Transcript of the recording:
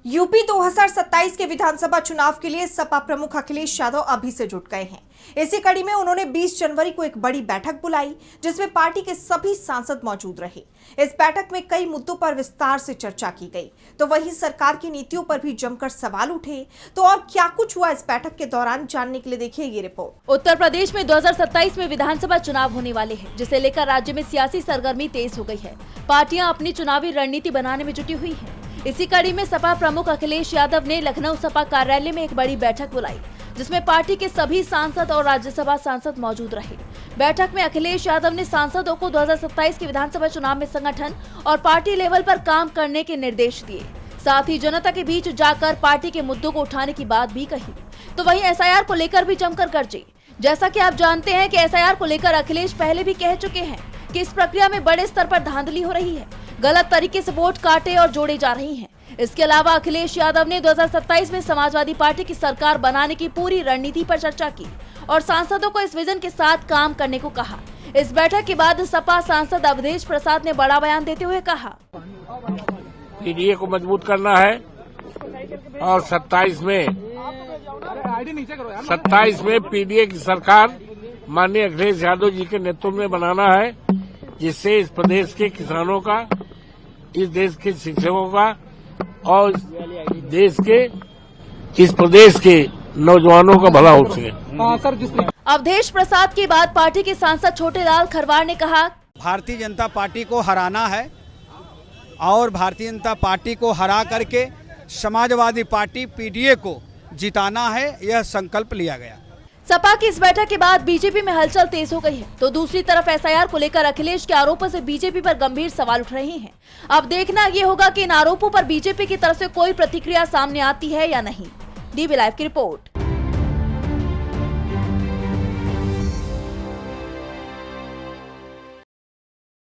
UP 2027 के विधानसभा चुनाव के लिए सपा प्रमुख अखिलेश यादव अभी से जुट गए हैं। इसी कड़ी में उन्होंने 20 जनवरी को एक बड़ी बैठक बुलाई, जिसमें पार्टी के सभी सांसद मौजूद रहे। इस बैठक में कई मुद्दों पर विस्तार से चर्चा की गई, तो वहीं सरकार की नीतियों पर भी जमकर सवाल उठे। तो और क्या कुछ हुआ इस बैठक के दौरान, जानने के लिए देखिए ये रिपोर्ट। उत्तर प्रदेश में 2027 में विधानसभा चुनाव होने वाले हैं, जिसे लेकर राज्य में सियासी सरगर्मी तेज हो गई है। पार्टियां अपनी चुनावी रणनीति बनाने में जुटी हुई है। इसी कड़ी में सपा प्रमुख अखिलेश यादव ने लखनऊ सपा कार्यालय में एक बड़ी बैठक बुलाई, जिसमें पार्टी के सभी सांसद और राज्यसभा सांसद मौजूद रहे। बैठक में अखिलेश यादव ने सांसदों को 2027 के विधानसभा चुनाव में संगठन और पार्टी लेवल पर काम करने के निर्देश दिए। साथ ही जनता के बीच जाकर पार्टी के मुद्दों को उठाने की बात भी कही। तो वहीं एसआईआर को लेकर भी जमकर गरजे। जैसा कि आप जानते हैं कि एसआईआर को लेकर अखिलेश पहले भी कह चुके हैं कि इस प्रक्रिया में बड़े स्तर पर धांधली हो रही है, गलत तरीके से वोट काटे और जोड़े जा रही हैं। इसके अलावा अखिलेश यादव ने 2027 में समाजवादी पार्टी की सरकार बनाने की पूरी रणनीति पर चर्चा की और सांसदों को इस विजन के साथ काम करने को कहा। इस बैठक के बाद सपा सांसद अवधेश प्रसाद ने बड़ा बयान देते हुए कहा, पीडीए को मजबूत करना है और 27 में पीडीए की सरकार माननीय अखिलेश यादव जी के नेतृत्व में बनाना है, जिससे इस प्रदेश के किसानों का, इस देश के शिक्षकों का और इस प्रदेश के नौजवानों का भला हो सके। अवधेश प्रसाद के बाद पार्टी के सांसद छोटेलाल खरवार ने कहा, भारतीय जनता पार्टी को हराना है और भारतीय जनता पार्टी को हरा करके समाजवादी पार्टी पीडीए को जिताना है, यह संकल्प लिया गया। सपा की इस बैठक के बाद बीजेपी में हलचल तेज हो गई है, तो दूसरी तरफ एसआईआर को लेकर अखिलेश के आरोपों से बीजेपी पर गंभीर सवाल उठ रहे हैं। अब देखना ये होगा कि इन आरोपों पर बीजेपी की तरफ से कोई प्रतिक्रिया सामने आती है या नहीं। डीबी लाइव की रिपोर्ट।